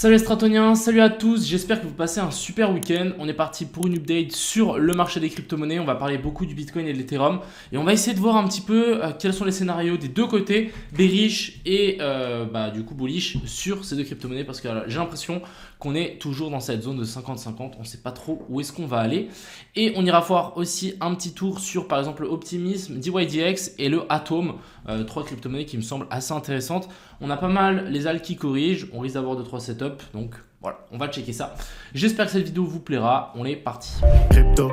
Salut les Stratoniens, salut à tous, j'espère que vous passez un super week-end. On est parti pour une update sur le marché des crypto-monnaies. On va parler beaucoup du Bitcoin et de l'Ethereum. Et on va essayer de voir un petit peu quels sont les scénarios des deux côtés, bearish et du coup bullish sur ces deux crypto-monnaies. Parce que j'ai l'impression qu'on est toujours dans cette zone de 50-50. On ne sait pas trop où est-ce qu'on va aller. Et on ira voir aussi un petit tour sur par exemple Optimism, DYDX et le Atom. Trois crypto-monnaies qui me semblent assez intéressantes. On a pas mal les alts qui corrigent. On risque d'avoir 2-3 setups. Donc voilà, on va checker ça. J'espère que cette vidéo vous plaira. On est parti. Crypto,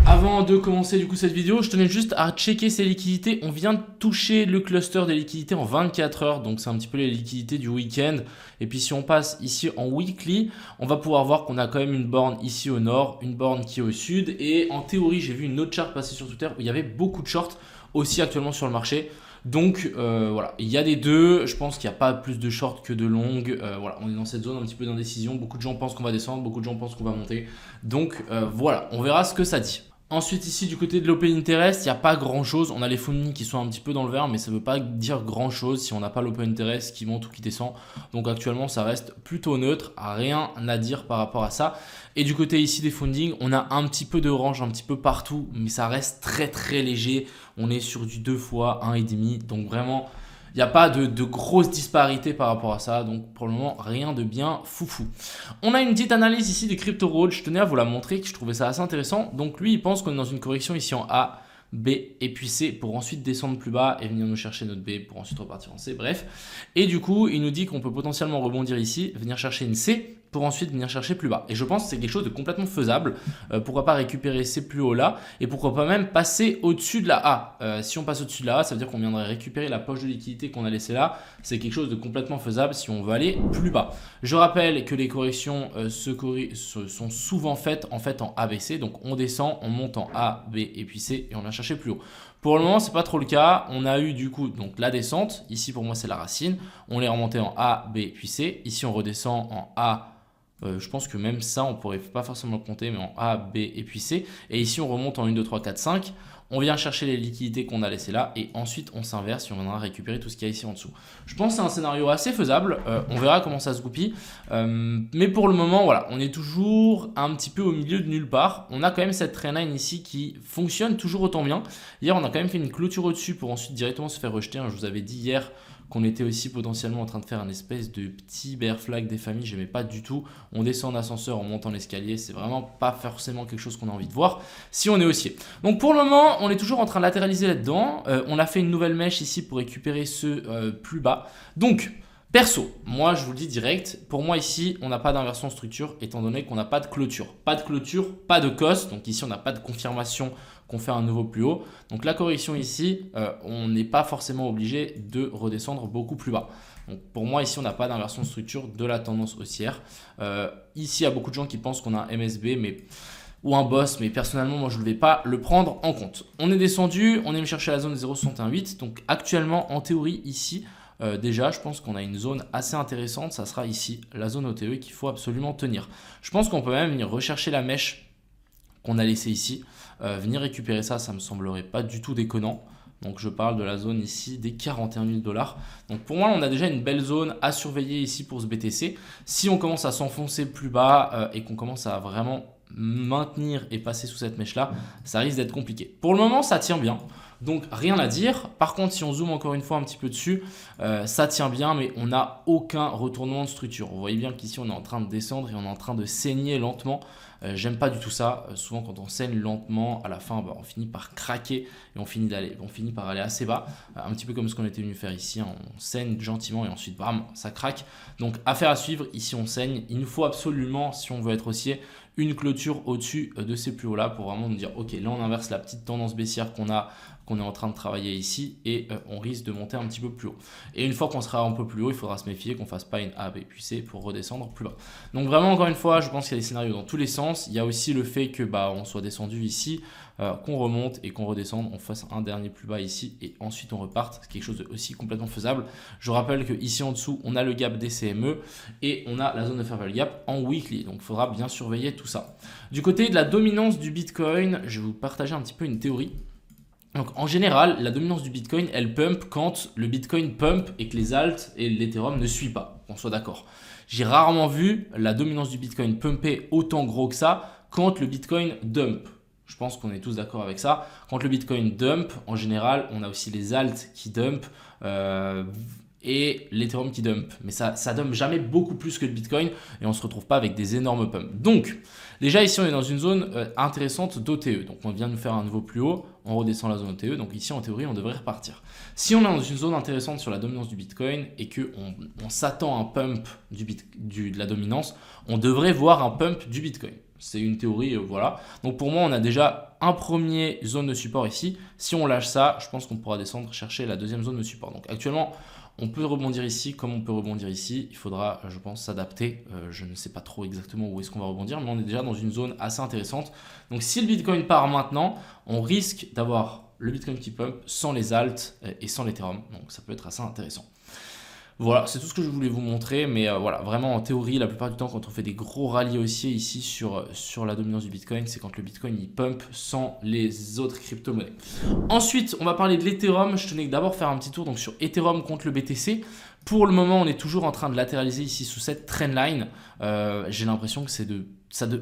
Avant de commencer du coup cette vidéo, je tenais juste à checker ces liquidités. On vient de toucher le cluster des liquidités en 24 heures. Donc c'est un petit peu les liquidités du week-end. Et puis si on passe ici en weekly, on va pouvoir voir qu'on a quand même une borne ici au nord, une borne qui est au sud. Et en théorie, j'ai vu une autre charte passer sur Twitter où il y avait beaucoup de shorts aussi actuellement sur le marché. Donc voilà, il y a des deux. Je pense qu'il n'y a pas plus de short que de long. Voilà, on est dans cette zone un petit peu d'indécision. Beaucoup de gens pensent qu'on va descendre, beaucoup de gens pensent qu'on va monter. Donc voilà, on verra ce que ça dit. Ensuite ici du côté de l'open interest, il n'y a pas grand chose. On a les funding qui sont un petit peu dans le vert, mais ça ne veut pas dire grand chose si on n'a pas l'open interest qui monte ou qui descend. Donc actuellement ça reste plutôt neutre, rien à dire par rapport à ça. Et du côté ici des funding, on a un petit peu de range un petit peu partout, mais ça reste très léger. On est sur du 2 fois 1,5, donc vraiment il n'y a pas de grosse disparité par rapport à ça, donc pour le moment rien de bien foufou. On a une petite analyse ici des crypto road, je tenais à vous la montrer, que je trouvais ça assez intéressant. Donc lui il pense qu'on est dans une correction ici en A, B et puis C pour ensuite descendre plus bas et venir nous chercher notre B pour ensuite repartir en C, bref. Et du coup il nous dit qu'on peut potentiellement rebondir ici, venir chercher une C pour ensuite venir chercher plus bas. Et je pense que c'est quelque chose de complètement faisable. Pourquoi pas récupérer ces plus hauts là et pourquoi pas même passer au-dessus de la A. Si on passe au-dessus de la A, ça veut dire qu'on viendrait récupérer la poche de liquidité qu'on a laissée là. C'est quelque chose de complètement faisable si on veut aller plus bas. Je rappelle que les corrections sont souvent faites en fait en ABC. Donc on descend, on monte en A, B et puis C et on vient chercher plus haut. Pour le moment, c'est pas trop le cas. On a eu du coup donc la descente. Ici pour moi c'est la racine. On est remonté en A, B puis C. Ici on redescend en A. Je pense que même ça, on pourrait pas forcément le compter, mais en A, B et puis C. Et ici, on remonte en 1, 2, 3, 4, 5. On vient chercher les liquidités qu'on a laissées là et ensuite on s'inverse et on viendra récupérer tout ce qu'il y a ici en dessous. Je pense que c'est un scénario assez faisable. On verra comment ça se goupille. Mais pour le moment, voilà, on est toujours un petit peu au milieu de nulle part. On a quand même cette trendline ici qui fonctionne toujours autant bien. Hier, on a quand même fait une clôture au-dessus pour ensuite directement se faire rejeter. Je vous avais dit hier qu'on était aussi potentiellement en train de faire un espèce de petit bear flag des familles, j'aimais pas du tout. On descend en ascenseur, on monte en escalier, c'est vraiment pas forcément quelque chose qu'on a envie de voir si on est haussier. Donc pour le moment, on est toujours en train de latéraliser là-dedans. On a fait une nouvelle mèche ici pour récupérer ce plus bas. Donc perso, moi je vous le dis direct, pour moi ici on n'a pas d'inversion de structure étant donné qu'on n'a pas de clôture. Pas de clôture, pas de cost, donc ici on n'a pas de confirmation qu'on fait un nouveau plus haut. Donc la correction ici, on n'est pas forcément obligé de redescendre beaucoup plus bas. Donc pour moi ici on n'a pas d'inversion de structure de la tendance haussière. Ici il y a beaucoup de gens qui pensent qu'on a un MSB ou un boss, mais personnellement moi je ne vais pas le prendre en compte. On est descendu, on est me chercher la zone 0,618, donc actuellement en théorie ici, déjà, je pense qu'on a une zone assez intéressante. Ça sera ici, la zone OTE qu'il faut absolument tenir. Je pense qu'on peut même venir rechercher la mèche qu'on a laissée ici. Venir récupérer ça, ça me semblerait pas du tout déconnant. Donc je parle de la zone ici des 41 000 $. Donc pour moi, on a déjà une belle zone à surveiller ici pour ce BTC. Si on commence à s'enfoncer plus bas et qu'on commence à vraiment maintenir et passer sous cette mèche là, ça risque d'être compliqué. Pour le moment, ça tient bien. Donc rien à dire. Par contre, si on zoome encore une fois un petit peu dessus, ça tient bien, mais on n'a aucun retournement de structure. Vous voyez bien qu'ici, on est en train de descendre et on est en train de saigner lentement. J'aime pas du tout ça. Souvent, quand on saigne lentement, à la fin, on finit par craquer et on finit par aller assez bas. Un petit peu comme ce qu'on était venu faire ici. On saigne gentiment et ensuite, bam, ça craque. Donc, affaire à suivre. Ici, on saigne. Il nous faut absolument, si on veut être haussier, une clôture au-dessus de ces plus hauts là pour vraiment nous dire ok, là on inverse la petite tendance baissière qu'on est en train de travailler ici et on risque de monter un petit peu plus haut. Et une fois qu'on sera un peu plus haut, il faudra se méfier qu'on fasse pas une A, B puis C pour redescendre plus bas. Donc vraiment encore une fois, je pense qu'il y a des scénarios dans tous les sens. Il y a aussi le fait que on soit descendu ici, qu'on remonte et qu'on redescende, on fasse un dernier plus bas ici et ensuite on reparte. C'est quelque chose de aussi complètement faisable. Je rappelle que ici en dessous, on a le gap des CME et on a la zone de fair value gap en weekly. Donc il faudra bien surveiller tout ça. Du côté de la dominance du Bitcoin, je vais vous partager un petit peu une théorie. Donc en général, la dominance du Bitcoin, elle pump quand le Bitcoin pump et que les alts et l'Ethereum ne suivent pas, qu'on soit d'accord. J'ai rarement vu la dominance du Bitcoin pumper autant gros que ça quand le Bitcoin dump. Je pense qu'on est tous d'accord avec ça. Quand le Bitcoin dump, en général, on a aussi les alts qui dump et l'Ethereum qui dump. Mais ça dump jamais beaucoup plus que le Bitcoin et on ne se retrouve pas avec des énormes pumps. Donc, déjà ici, on est dans une zone intéressante d'OTE. Donc, on vient de faire un nouveau plus haut, on redescend la zone OTE. Donc, ici, en théorie, on devrait repartir. Si on est dans une zone intéressante sur la dominance du Bitcoin et qu'on s'attend à un pump de la dominance, on devrait voir un pump du Bitcoin. C'est une théorie, voilà. Donc pour moi, on a déjà un premier zone de support ici. Si on lâche ça, je pense qu'on pourra descendre chercher la deuxième zone de support. Donc actuellement, on peut rebondir ici comme on peut rebondir ici. Il faudra, je pense, s'adapter. Je ne sais pas trop exactement où est-ce qu'on va rebondir, mais on est déjà dans une zone assez intéressante. Donc si le Bitcoin part maintenant, on risque d'avoir le Bitcoin qui pump sans les alts et sans l'Ethereum. Donc ça peut être assez intéressant. Voilà, c'est tout ce que je voulais vous montrer, mais voilà, vraiment en théorie, la plupart du temps, quand on fait des gros rallyes haussiers ici sur la dominance du Bitcoin, c'est quand le Bitcoin il pump sans les autres crypto-monnaies. Ensuite, on va parler de l'Ethereum. Je tenais d'abord faire un petit tour donc, sur Ethereum contre le BTC. Pour le moment, on est toujours en train de latéraliser ici sous cette trendline. J'ai l'impression que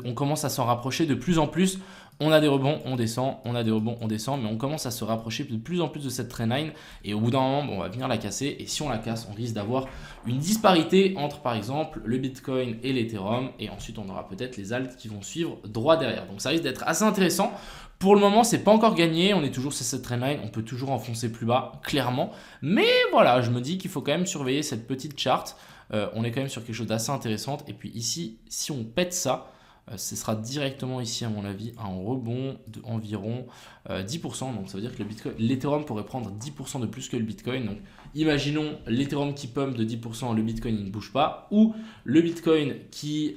on commence à s'en rapprocher de plus en plus. On a des rebonds, on descend, on a des rebonds, on descend, mais on commence à se rapprocher de plus en plus de cette trendline et au bout d'un moment, on va venir la casser et si on la casse, on risque d'avoir une disparité entre par exemple le Bitcoin et l'Ethereum et ensuite on aura peut-être les alts qui vont suivre droit derrière. Donc ça risque d'être assez intéressant. Pour le moment, c'est pas encore gagné, on est toujours sur cette trendline, on peut toujours enfoncer plus bas, clairement. Mais voilà, je me dis qu'il faut quand même surveiller cette petite charte. On est quand même sur quelque chose d'assez intéressant et puis ici, si on pète ça, ce sera directement ici à mon avis un rebond d'environ 10%. Donc ça veut dire que l'Ethereum pourrait prendre 10% de plus que le Bitcoin. Donc imaginons l'Ethereum qui pump de 10%, le Bitcoin il ne bouge pas. Ou le Bitcoin qui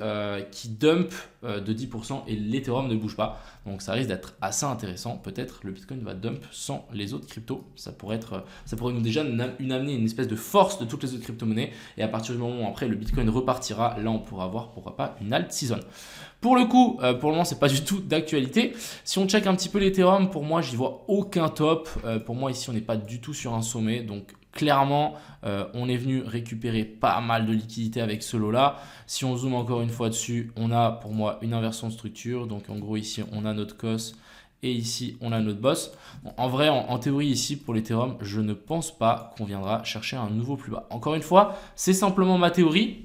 dump de 10% et l'Ethereum ne bouge pas. Donc ça risque d'être assez intéressant. Peut-être le Bitcoin va dump sans les autres cryptos. Ça pourrait nous déjà amener une espèce de force de toutes les autres crypto-monnaies. Et à partir du moment où après le Bitcoin repartira, là on pourra avoir pourquoi pas une alt season. Pour le coup, pour le moment, c'est pas du tout d'actualité. Si on check un petit peu l'Ethereum, pour moi, j'y vois aucun top. Pour moi, ici, on n'est pas du tout sur un sommet. Donc, clairement, on est venu récupérer pas mal de liquidités avec ce lot-là. Si on zoome encore une fois dessus, on a pour moi une inversion de structure. Donc, en gros, ici, on a notre COS. Et ici, on a notre boss. Bon, en vrai, en théorie, ici, pour l'Ethereum, je ne pense pas qu'on viendra chercher un nouveau plus bas. Encore une fois, c'est simplement ma théorie.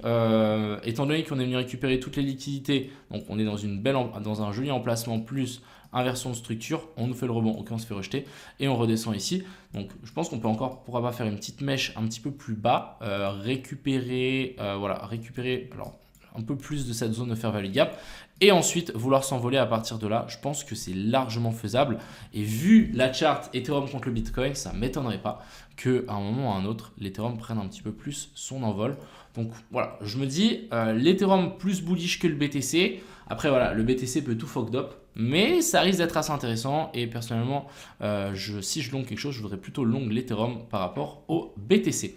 Étant donné qu'on est venu récupérer toutes les liquidités, donc on est dans un joli emplacement plus inversion de structure, on nous fait le rebond, ok, on se fait rejeter et on redescend ici. Donc je pense qu'on peut encore, pourquoi pas faire une petite mèche un petit peu plus bas, récupérer alors, un peu plus de cette zone de fair value gap et ensuite vouloir s'envoler à partir de là. Je pense que c'est largement faisable et vu la charte Ethereum contre le Bitcoin, ça ne m'étonnerait pas qu'à un moment ou à un autre, l'Ethereum prenne un petit peu plus son envol. Donc voilà, je me dis l'Ethereum plus bullish que le BTC. Après voilà, le BTC peut tout fucked up, mais ça risque d'être assez intéressant et personnellement, si je long quelque chose, je voudrais plutôt long l'Ethereum par rapport au BTC.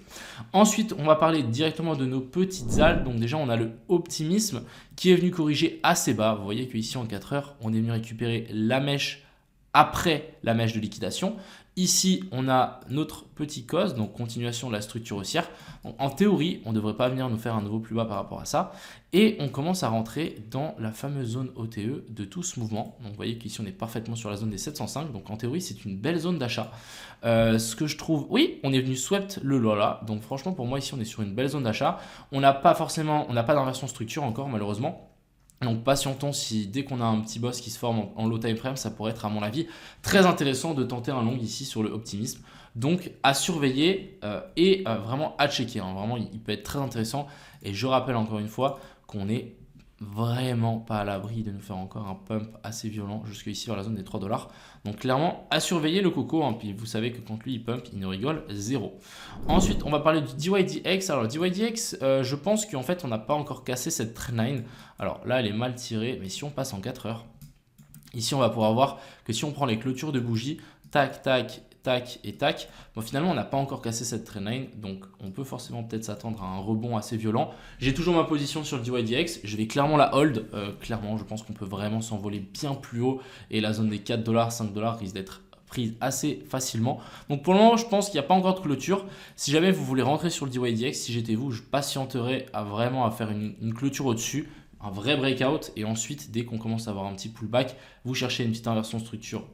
Ensuite, on va parler directement de nos petites alts. Donc déjà, on a le optimisme qui est venu corriger assez bas. Vous voyez qu'ici en 4 heures, on est venu récupérer la mèche après la mèche de liquidation. Ici, on a notre petit cos, donc continuation de la structure haussière. Donc, en théorie, on ne devrait pas venir nous faire un nouveau plus bas par rapport à ça. Et on commence à rentrer dans la fameuse zone OTE de tout ce mouvement. Donc vous voyez qu'ici, on est parfaitement sur la zone des 705. Donc en théorie, c'est une belle zone d'achat. Ce que je trouve, oui, on est venu swept le lot là. Donc franchement, pour moi, ici, on est sur une belle zone d'achat. On n'a pas d'inversion structure encore, malheureusement. Donc patientons, dès qu'on a un petit boss qui se forme en low time frame, ça pourrait être à mon avis très intéressant de tenter un long ici sur le optimisme. Donc à surveiller et vraiment à checker. Hein. Vraiment, il peut être très intéressant. Et je rappelle encore une fois qu'on n'est vraiment pas à l'abri de nous faire encore un pump assez violent jusqu'ici vers la zone des 3 $. Donc clairement, à surveiller le coco. Hein. Puis vous savez que quand lui il pump, il ne rigole zéro. Ensuite, on va parler du DYDX. Alors DYDX, je pense qu'en fait, on n'a pas encore cassé cette trendline. Alors là, elle est mal tirée. Mais si on passe en 4 heures, ici, on va pouvoir voir que si on prend les clôtures de bougies, tac, tac, tac et tac. Bon, finalement, on n'a pas encore cassé cette trendline, donc on peut forcément peut-être s'attendre à un rebond assez violent. J'ai toujours ma position sur le DYDX, je vais clairement la hold. Clairement, je pense qu'on peut vraiment s'envoler bien plus haut et la zone des 4 $, 5 $ risque d'être prise assez facilement. Donc pour le moment, je pense qu'il n'y a pas encore de clôture. Si jamais vous voulez rentrer sur le DYDX, si j'étais vous, je patienterais vraiment à faire une clôture au-dessus, un vrai breakout, et ensuite dès qu'on commence à avoir un petit pullback, vous cherchez une petite inversion de structure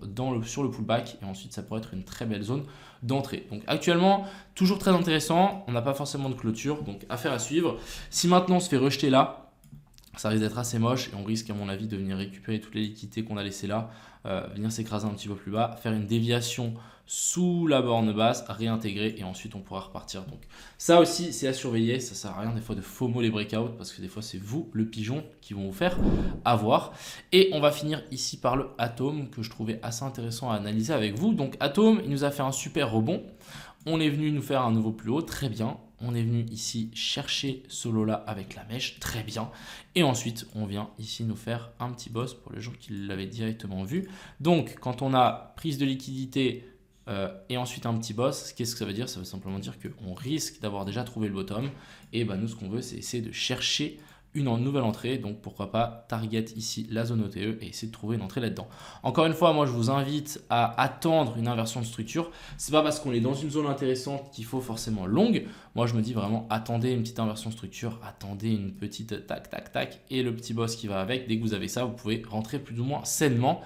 sur le pullback, et ensuite ça pourrait être une très belle zone d'entrée. Donc actuellement, toujours très intéressant, on n'a pas forcément de clôture, donc affaire à suivre. Si maintenant on se fait rejeter là, ça risque d'être assez moche et on risque à mon avis de venir récupérer toutes les liquidités qu'on a laissées là, venir s'écraser un petit peu plus bas, faire une déviation sous la borne basse, réintégrer et ensuite on pourra repartir. Donc ça aussi c'est à surveiller, ça sert à rien des fois de FOMO les breakouts parce que des fois c'est vous le pigeon qui vont vous faire avoir. Et on va finir ici par le Atom que je trouvais assez intéressant à analyser avec vous. Donc Atom, il nous a fait un super rebond, on est venu nous faire un nouveau plus haut, très bien. On est venu ici chercher ce lot là avec la mèche, très bien. Et ensuite, on vient ici nous faire un petit boss pour les gens qui l'avaient directement vu. Donc, quand on a prise de liquidité et ensuite un petit boss, qu'est-ce que ça veut dire? Ça veut simplement dire qu'on risque d'avoir déjà trouvé le bottom. Et bah, nous, ce qu'on veut, c'est essayer de chercher une nouvelle entrée, donc pourquoi pas target ici la zone OTE et essayer de trouver une entrée là-dedans. Encore une fois, moi je vous invite à attendre une inversion de structure. C'est pas parce qu'on est dans une zone intéressante qu'il faut forcément longue. Moi je me dis vraiment attendez une petite inversion de structure, attendez une petite tac tac tac et le petit boss qui va avec. Dès que vous avez ça, vous pouvez rentrer plus ou moins sainement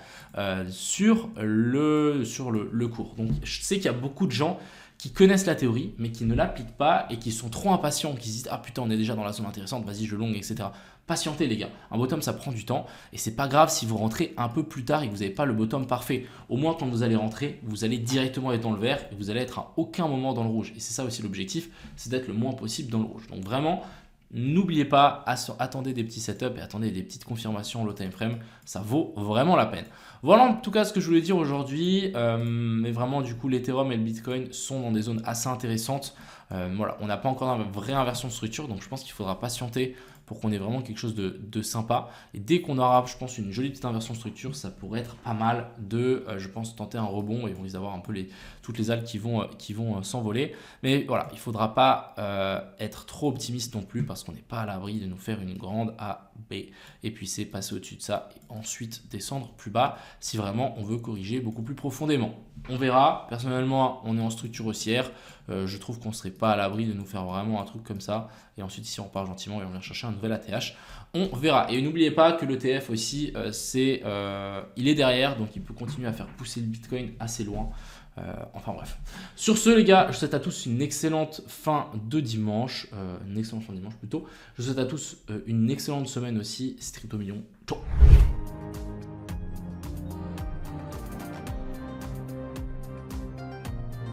sur le cours. Donc je sais qu'il y a beaucoup de gens qui connaissent la théorie, mais qui ne l'appliquent pas et qui sont trop impatients, qui se disent « Ah putain, on est déjà dans la zone intéressante, vas-y, je long, etc. » Patientez les gars, un bottom ça prend du temps et c'est pas grave si vous rentrez un peu plus tard et que vous n'avez pas le bottom parfait. Au moins quand vous allez rentrer, vous allez directement être dans le vert et vous allez être à aucun moment dans le rouge. Et c'est ça aussi l'objectif, c'est d'être le moins possible dans le rouge. Donc vraiment, n'oubliez pas, attendez des petits setups et attendez des petites confirmations low time frame, ça vaut vraiment la peine. Voilà en tout cas ce que je voulais dire aujourd'hui, mais vraiment du coup l'Ethereum et le Bitcoin sont dans des zones assez intéressantes. Voilà, on n'a pas encore une vraie inversion de structure, donc je pense qu'il faudra patienter pour qu'on ait vraiment quelque chose de sympa. Et dès qu'on aura, je pense, une jolie petite inversion de structure, ça pourrait être pas mal de, je pense, tenter un rebond et on risque d'avoir un peu toutes les algues qui vont s'envoler. Mais voilà, il ne faudra pas être trop optimiste non plus parce qu'on n'est pas à l'abri de nous faire une grande A, B et puis c'est passer au-dessus de ça et ensuite descendre plus bas si vraiment on veut corriger beaucoup plus profondément. On verra. Personnellement, on est en structure haussière. Je trouve qu'on ne serait pas à l'abri de nous faire vraiment un truc comme ça. Et ensuite, ici, on part gentiment et on vient chercher un nouvel ATH. On verra. Et n'oubliez pas que l'ETF aussi, il est derrière. Donc, il peut continuer à faire pousser le Bitcoin assez loin. Enfin bref. Sur ce, les gars, je vous souhaite à tous une excellente fin de dimanche. Une excellente fin de dimanche plutôt. Je vous souhaite à tous une excellente semaine aussi. C'était Crypto Million. Ciao.